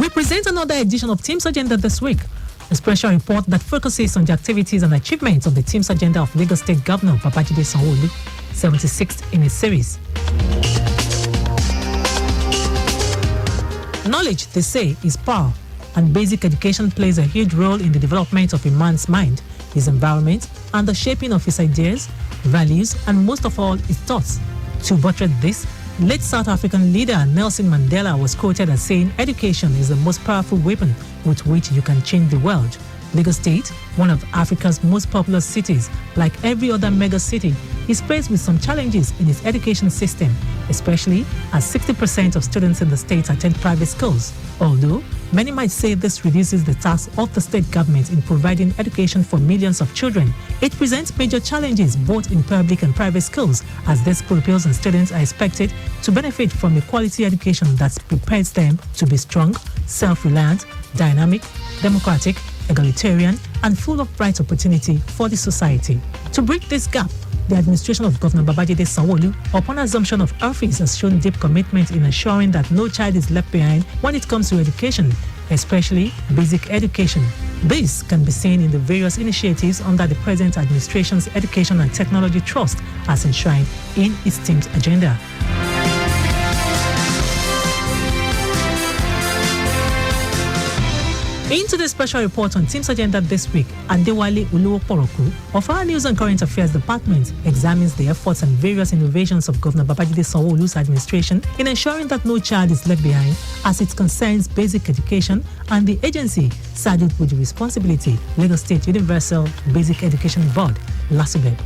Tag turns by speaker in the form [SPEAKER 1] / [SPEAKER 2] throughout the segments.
[SPEAKER 1] We present another edition of T.H.E.M.ES Agenda this week, a special report that focuses on the activities and achievements of the T.H.E.M.ES Agenda of Lagos State Governor Babajide Sanwo-Olu, 76th in a series. Knowledge, they say, is power, and basic education plays a huge role in the development of a man's mind, his environment, and the shaping of his ideas, values, and most of all, his thoughts. To buttress this, late South African leader Nelson Mandela was quoted as saying education is the most powerful weapon with which you can change the world. Lagos State, one of Africa's most populous cities, like every other mega city, is faced with some challenges in its education system, especially as 60% of students in the state attend private schools. Although many might say this reduces the task of the state government in providing education for millions of children, it presents major challenges both in public and private schools, as these pupils and students are expected to benefit from a quality education that prepares them to be strong, self-reliant, dynamic, democratic, egalitarian, and full of bright opportunity for the society. To bridge this gap, the administration of Governor Babajide Sanwo-Olu, upon assumption of office, has shown deep commitment in ensuring that no child is left behind when it comes to education, especially basic education. This can be seen in the various initiatives under the present administration's Education and Technology Trust, as enshrined in its T.H.E.M.ES Agenda. Into the special report on T.H.E.M.ES Agenda this week, Adewale Oluwoporoku of our News and Current Affairs Department examines the efforts and various innovations of Governor Babajide Sanwo-Olu's administration in ensuring that no child is left behind as it concerns basic education, and the agency saddled with the responsibility, Lagos State Universal Basic Education Board, LASUBEB.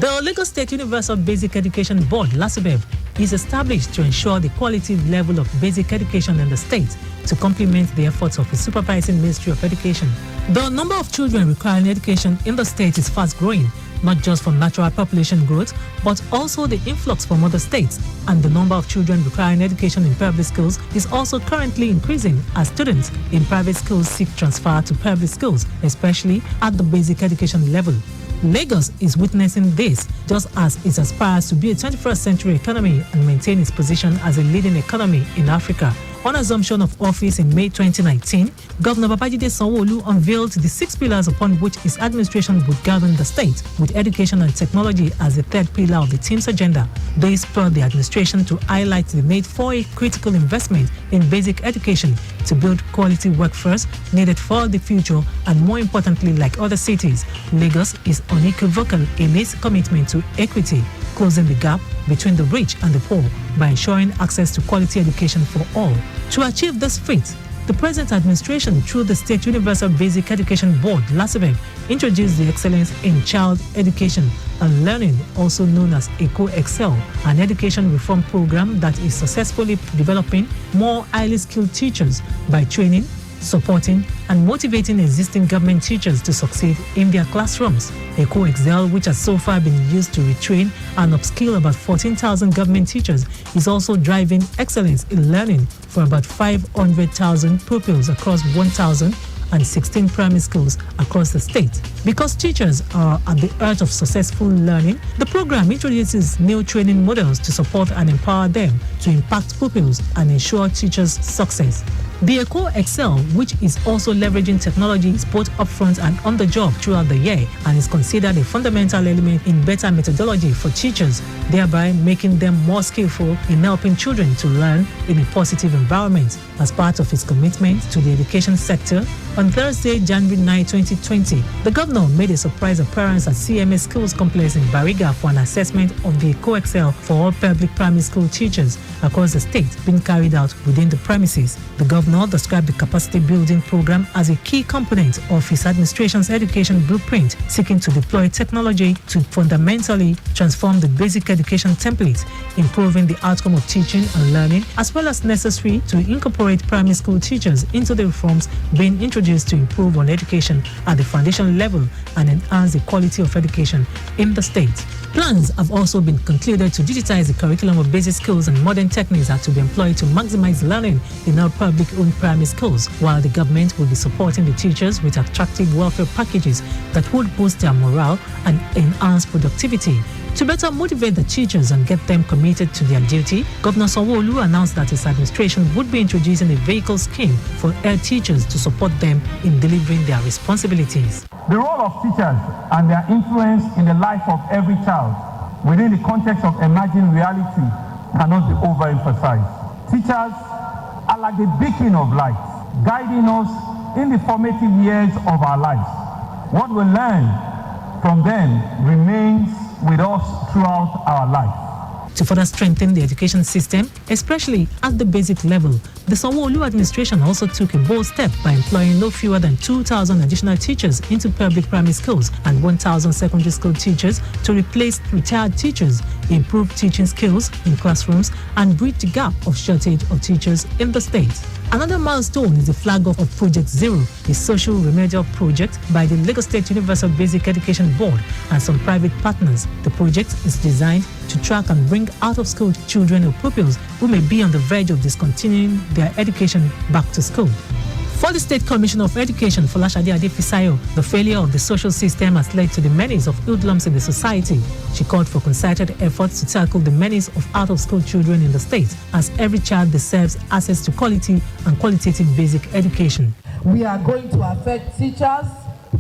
[SPEAKER 1] The Lagos State Universal Basic Education Board, LASUBEB, is established to ensure the quality level of basic education in the state to complement the efforts of the supervising Ministry of Education. The number of children requiring education in the state is fast growing, not just from natural population growth, but also the influx from other states, and the number of children requiring education in public schools is also currently increasing as students in private schools seek transfer to public schools, especially at the basic education level. Lagos is witnessing this just as it aspires to be a 21st century economy and maintain its position as a leading economy in Africa. On assumption of office in May 2019, Governor Babajide Sanwo-Olu unveiled the 6 pillars upon which his administration would govern the state, with education and technology as the third pillar of the T.H.E.M.ES Agenda. This spurred the administration to highlight the need for a critical investment in basic education to build quality workforce needed for the future, and more importantly, like other cities, Lagos is unequivocal in its commitment to equity, closing the gap between the rich and the poor by ensuring access to quality education for all. To achieve this feat, the present administration, through the State Universal Basic Education Board, LASUBEB, introduced the Excellence in Child Education and Learning, also known as ECO-Excel, an education reform program that is successfully developing more highly skilled teachers by training, supporting, and motivating existing government teachers to succeed in their classrooms. ECO-Excel, which has so far been used to retrain and upskill about 14,000 government teachers, is also driving excellence in learning for about 500,000 pupils across 1,016 primary schools across the state. Because teachers are at the heart of successful learning, the program introduces new training models to support and empower them to impact pupils and ensure teachers' success. The ECO-Excel, which is also leveraging technologies both upfront and on the job throughout the year, and is considered a fundamental element in better methodology for teachers, thereby making them more skillful in helping children to learn in a positive environment. As part of its commitment to the education sector, on Thursday, January 9, 2020, the governor made a surprise appearance at CMS Schools Complex in Bariga for an assessment of the ECO-Excel for all public primary school teachers across the state being carried out within the premises. The governor described the capacity building program as a key component of his administration's education blueprint, seeking to deploy technology to fundamentally transform the basic education template, improving the outcome of teaching and learning, as well as necessary to incorporate primary school teachers into the reforms being introduced to improve on education at the foundation level and enhance the quality of education in the state. Plans have also been concluded to digitize the curriculum of basic schools, and modern techniques are to be employed to maximize learning in all public-owned primary schools, while the government will be supporting the teachers with attractive welfare packages that would boost their morale and enhance productivity. To better motivate the teachers and get them committed to their duty, Governor Sanwo-Olu announced that his administration would be introducing a vehicle scheme for head teachers to support them in delivering their responsibilities.
[SPEAKER 2] The role of teachers and their influence in the life of every child within the context of emerging reality cannot be overemphasized. Teachers are like the beacon of light, guiding us in the formative years of our lives. What we learn from them remains with us throughout our life.
[SPEAKER 1] To further strengthen the education system, especially at the basic level, the Sanwo-Olu administration also took a bold step by employing no fewer than 2,000 additional teachers into public primary schools and 1,000 secondary school teachers to replace retired teachers, improve teaching skills in classrooms, and bridge the gap of shortage of teachers in the state. Another milestone is the flag off of Project Zero, a social remedial project by the Lagos State Universal Basic Education Board and some private partners. The project is designed to track and bring out-of-school children or pupils who may be on the verge of discontinuing their education back to school. For the State Commissioner of Education, Folashade Adefisayo, the failure of the social system has led to the menace of hoodlums in the society. She called for concerted efforts to tackle the menace of out-of-school children in the state, as every child deserves access to quality and qualitative basic education.
[SPEAKER 3] We are going to affect teachers,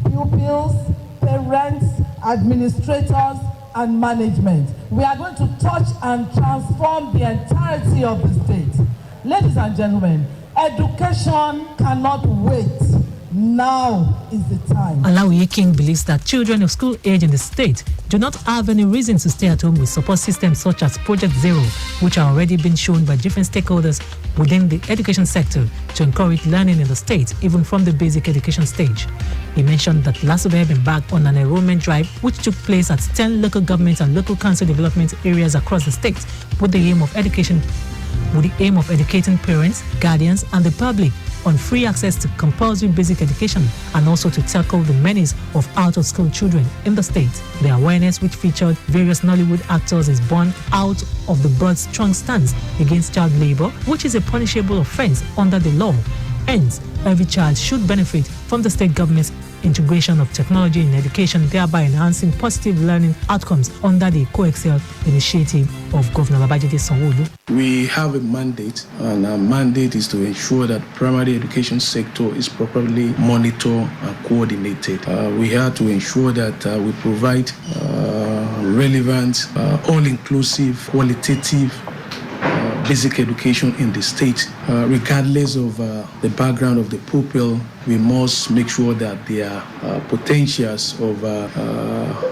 [SPEAKER 3] pupils, parents, administrators, and management. We are going to touch and transform the entirety of the state. Ladies and gentlemen, education cannot wait. Now is the time.
[SPEAKER 1] Alawiye King believes that children of school age in the state do not have any reason to stay at home with support systems such as Project Zero, which are already being shown by different stakeholders within the education sector to encourage learning in the state, even from the basic education stage. He mentioned that LASUBEB embarked on an enrollment drive which took place at 10 local government and local council development areas across the state with the aim of educating parents, guardians, and the public on free access to compulsory basic education and also to tackle the menace of out-of-school children in the state. The awareness, which featured various Nollywood actors, is born out of the board's strong stance against child labor, which is a punishable offense under the law. Hence, every child should benefit from the state government's integration of technology in education, thereby enhancing positive learning outcomes under the Co-Excel initiative of Governor Babajide Sanwo-Olu.
[SPEAKER 4] We have a mandate, and our mandate is to ensure that primary education sector is properly monitored and coordinated. We have to ensure that we provide relevant, all-inclusive, qualitative basic education in the state. Regardless of the background of the pupil, we must make sure that their potentials of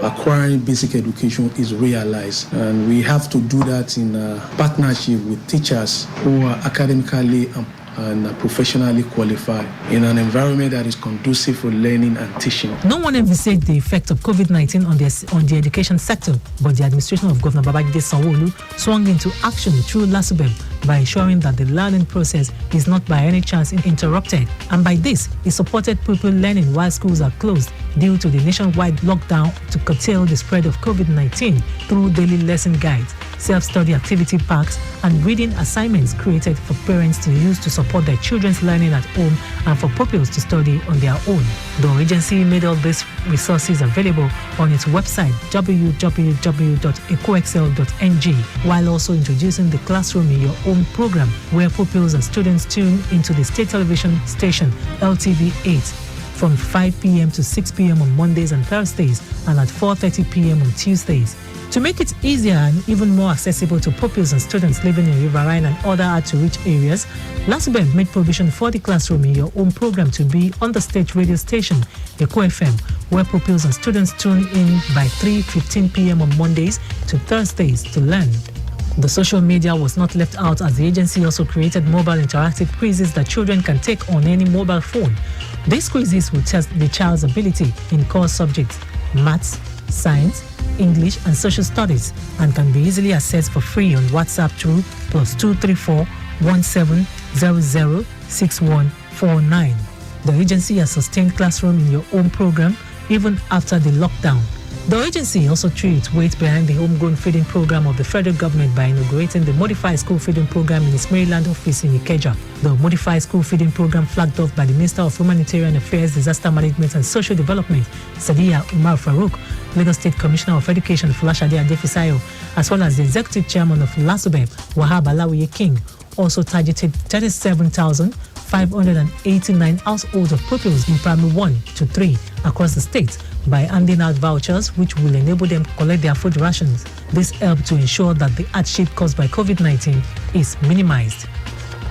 [SPEAKER 4] acquiring basic education is realized. And we have to do that in partnership with teachers who are academically and professionally qualified in an environment that is conducive for learning and teaching.
[SPEAKER 1] No one envisaged the effect of COVID-19 on the education sector, but the administration of Governor Babajide Sanwo-Olu swung into action through LASUBEB by ensuring that the learning process is not by any chance interrupted. And by this, it supported pupil learning while schools are closed due to the nationwide lockdown to curtail the spread of COVID-19 through daily lesson guides, self-study activity packs, and reading assignments created for parents to use to support their children's learning at home and for pupils to study on their own. The agency made all these resources available on its website www.ecoexcel.ng, while also introducing the Classroom in Your Home program, where pupils and students tune into the state television station LTV 8 from 5 p.m. to 6 p.m. on Mondays and Thursdays, and at 4:30 p.m. on Tuesdays. To make it easier and even more accessible to pupils and students living in Riverine and other hard-to-reach areas, LASUBEB made provision for the Classroom in Your Home program to be on the state radio station, Eco FM, where pupils and students tune in by 3:15 p.m. on Mondays to Thursdays to learn. The social media was not left out, as the agency also created mobile interactive quizzes that children can take on any mobile phone. These quizzes will test the child's ability in core subjects, maths, science, English, and social studies, and can be easily accessed for free on WhatsApp through +234 1700 6149. The agency has sustained Classroom in Your Home program even after the lockdown. The agency also threw its weight behind the homegrown feeding program of the federal government by inaugurating the Modified School Feeding Program in its Maryland office in Ikeja. The Modified School Feeding Program, flagged off by the Minister of Humanitarian Affairs, Disaster Management and Social Development, Sadiya Umar Farouk, Lagos State Commissioner of Education Folashade Adefisayo, as well as the Executive Chairman of LASUBEB, Wahab Alawiye King, also targeted 37,589 households of pupils in primary 1 to 3 across the state by handing out vouchers which will enable them to collect their food rations. This helped to ensure that the hardship caused by COVID-19 is minimized.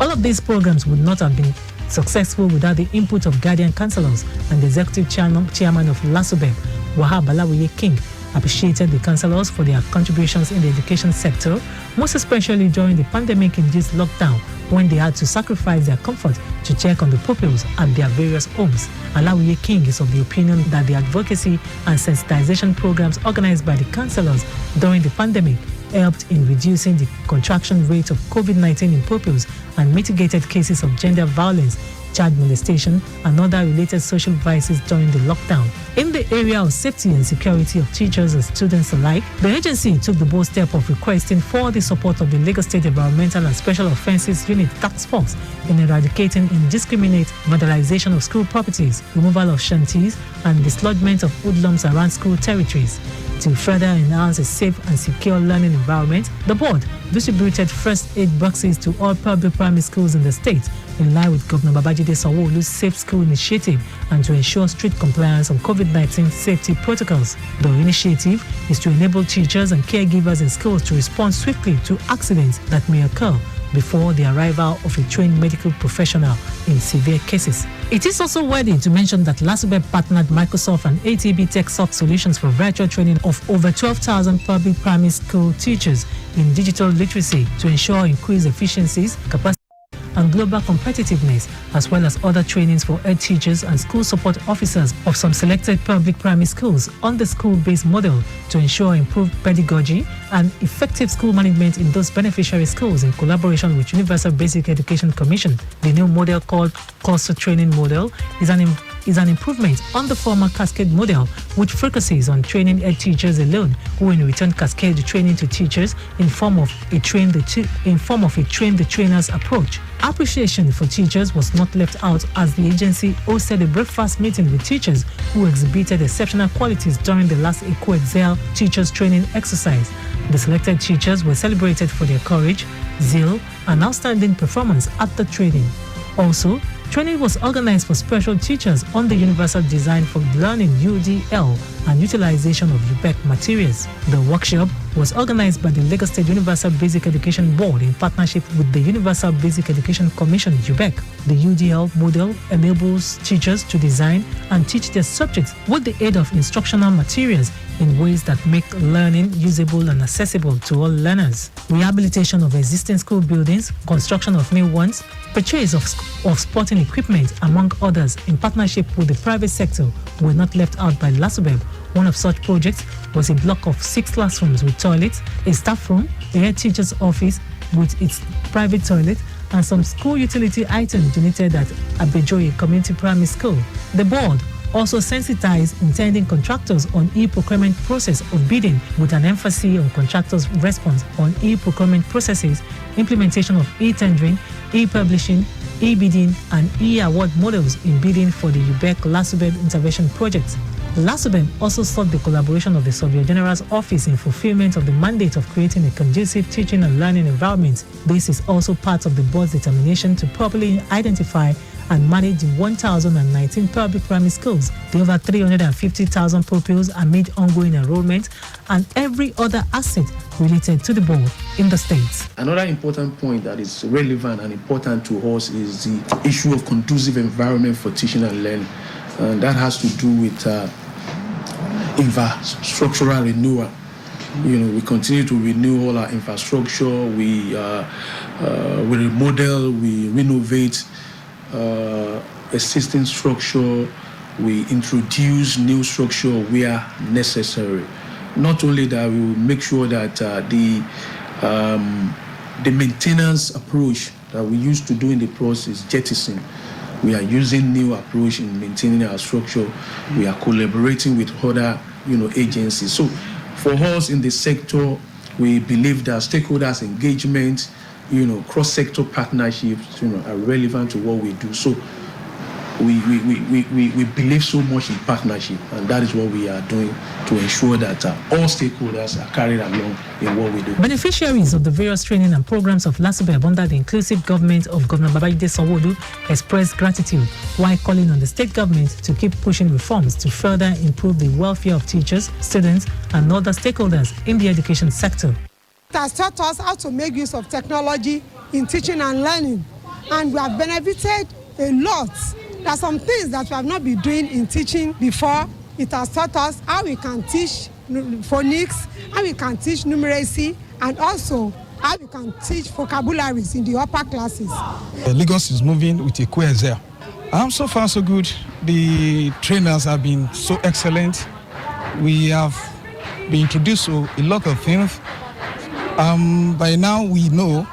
[SPEAKER 1] All of these programs would not have been successful without the input of guardian counselors, and the Executive Chairman of LASUBEB, Wahab Alawiye King, appreciated the counselors for their contributions in the education sector, most especially during the pandemic-induced lockdown when they had to sacrifice their comfort to check on the pupils at their various homes. Alawiye King is of the opinion that the advocacy and sensitization programs organized by the counselors during the pandemic helped in reducing the contraction rate of COVID-19 in pupils and mitigated cases of gender violence, child molestation, and other related social vices during the lockdown. In the area of safety and security of teachers and students alike, the agency took the bold step of requesting for the support of the Lagos State Environmental and Special Offences Unit Task Force in eradicating indiscriminate vandalization of school properties, removal of shanties, and dislodgement of hoodlums around school territories. To further enhance a safe and secure learning environment, the board distributed first aid boxes to all public primary schools in the state in line with Governor Babajide Sanwo-Olu's Safe School Initiative and to ensure strict compliance on COVID-19 safety protocols. The initiative is to enable teachers and caregivers in schools to respond swiftly to accidents that may occur before the arrival of a trained medical professional in severe cases. It is also worthy to mention that LASUBEB partnered Microsoft and ATB TechSoft Solutions for virtual training of over 12,000 public primary school teachers in digital literacy to ensure increased efficiencies, capacity, and global competitiveness, as well as other trainings for head teachers and school support officers of some selected public primary schools on the school-based model to ensure improved pedagogy and effective school management in those beneficiary schools in collaboration with Universal Basic Education Commission. The new model called Cluster Training Model is an improvement on the former cascade model, which focuses on training head teachers alone, who in return cascade the training to teachers in form of a train the trainers approach. Appreciation for teachers was not left out as the agency hosted a breakfast meeting with teachers who exhibited exceptional qualities during the last Eco-Excel teachers training exercise. The selected teachers were celebrated for their courage, zeal, and outstanding performance at the training. Also, training was organized for special teachers on the Universal Design for Learning UDL and utilization of UBEC materials. The workshop was organized by the Lagos State Universal Basic Education Board in partnership with the Universal Basic Education Commission UBEC. The UDL model enables teachers to design and teach their subjects with the aid of instructional materials in ways that make learning usable and accessible to all learners. Rehabilitation of existing school buildings, construction of new ones, purchase of sporting equipment, among others, in partnership with the private sector, were not left out by LASUBEB. One of such projects was a block of 6 classrooms with toilets, a staff room, a head teacher's office with its private toilet, and some school utility items donated at Abejoye Community Primary School. The board also sensitized intending contractors on e-procurement process of bidding with an emphasis on contractors' response on e-procurement processes, implementation of e-tendering, e-publishing, e-bidding, and e-award models in bidding for the UBEC LASUBEB intervention projects. LASUBEB also sought the collaboration of the Surveyor General's Office in fulfillment of the mandate of creating a conducive teaching and learning environment. This is also part of the board's determination to properly identify and manage the 1,019 public primary schools, the over 350,000 pupils amid ongoing enrollment, and every other asset related to the board in the states.
[SPEAKER 4] Another important point that is relevant and important to us is the issue of conducive environment for teaching and learning. And that has to do with infrastructural renewal. We continue to renew all our infrastructure. We remodel, we renovate existing structure. We introduce new structure where necessary. Not only that, we will make sure that the maintenance approach that we used to do in the process jettison. We are using new approach in maintaining our structure. We are collaborating with other, agencies. So, for us in the sector, we believe that stakeholders' engagement, cross-sector partnerships, are relevant to what we do. So, we believe so much in partnership, and that is what we are doing to ensure that all stakeholders are carried along in what we do.
[SPEAKER 1] Beneficiaries of the various training and programs of LASUBEB under the inclusive government of Governor Babajide Sanwo-Olu expressed gratitude while calling on the state government to keep pushing reforms to further improve the welfare of teachers, students, and other stakeholders in the education sector.
[SPEAKER 5] It has taught us how to make use of technology in teaching and learning, and we have benefited a lot. There are some things that we have not been doing in teaching before. It has taught us how we can teach phonics, how we can teach numeracy, and also how we can teach vocabularies in the upper classes.
[SPEAKER 6] Lagos is moving with a cohesive. So far so good. The trainers have been so excellent. We have been introduced to a lot of things. By now we know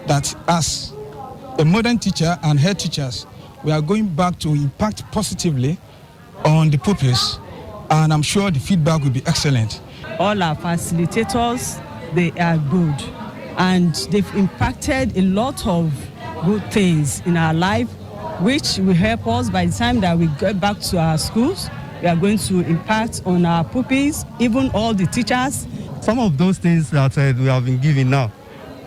[SPEAKER 6] that as a modern teacher and head teachers, we are going back to impact positively on the pupils, and I'm sure the feedback will be excellent.
[SPEAKER 7] All our facilitators, they are good, and they've impacted a lot of good things in our life, which will help us by the time that we get back to our schools. We are going to impact on our pupils, even all the teachers.
[SPEAKER 8] Some of those things that we have been given now,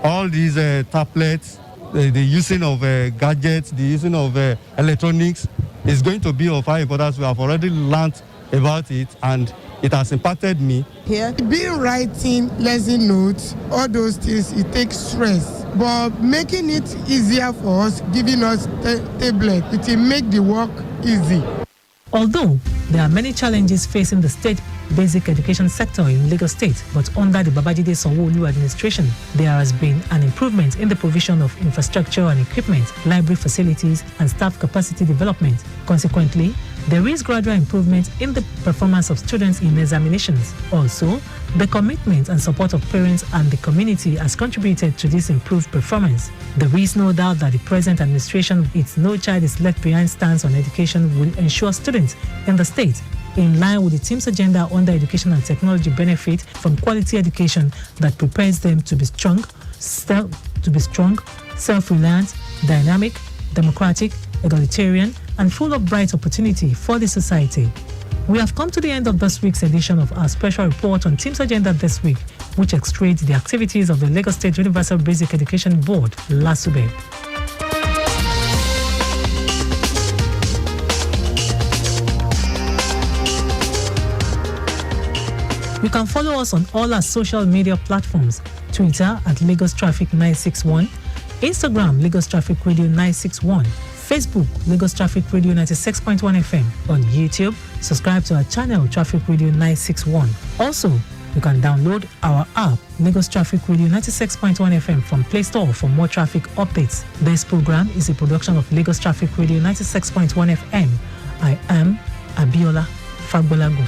[SPEAKER 8] all these tablets, the using of gadgets, the using of electronics is going to be of high importance. We have already learned about it, and it has impacted me.
[SPEAKER 5] Here, being writing lesson notes, all those things, it takes stress. But making it easier for us, giving us tablet, it will make the work easy.
[SPEAKER 1] Although there are many challenges facing the state basic education sector in Lagos State, but under the Babajide Sanwo-Olu administration, there has been an improvement in the provision of infrastructure and equipment, library facilities, and staff capacity development. Consequently, there is gradual improvement in the performance of students in examinations. Also, the commitment and support of parents and the community has contributed to this improved performance. There is no doubt that the present administration, its No Child is Left Behind stance on education, will ensure students in the state, in line with the T.H.E.M.ES Agenda under education and technology, benefit from quality education that prepares them to be strong, self-reliant, dynamic, democratic, egalitarian, and full of bright opportunity for the society. We have come to the end of this week's edition of our special report on T.H.E.M.ES Agenda this week, which extracts the activities of the Lagos State Universal Basic Education Board, LASUBEB. You can follow us on all our social media platforms: Twitter at Lagos Traffic 961, Instagram Lagos Traffic Radio 961, Facebook Lagos Traffic Radio 96.1 FM. On YouTube, subscribe to our channel Traffic Radio 961. Also, you can download our app Lagos Traffic Radio 96.1 FM from Play Store for more traffic updates. This program is a production of Lagos Traffic Radio 96.1 FM. I am Abiola Fagbolago.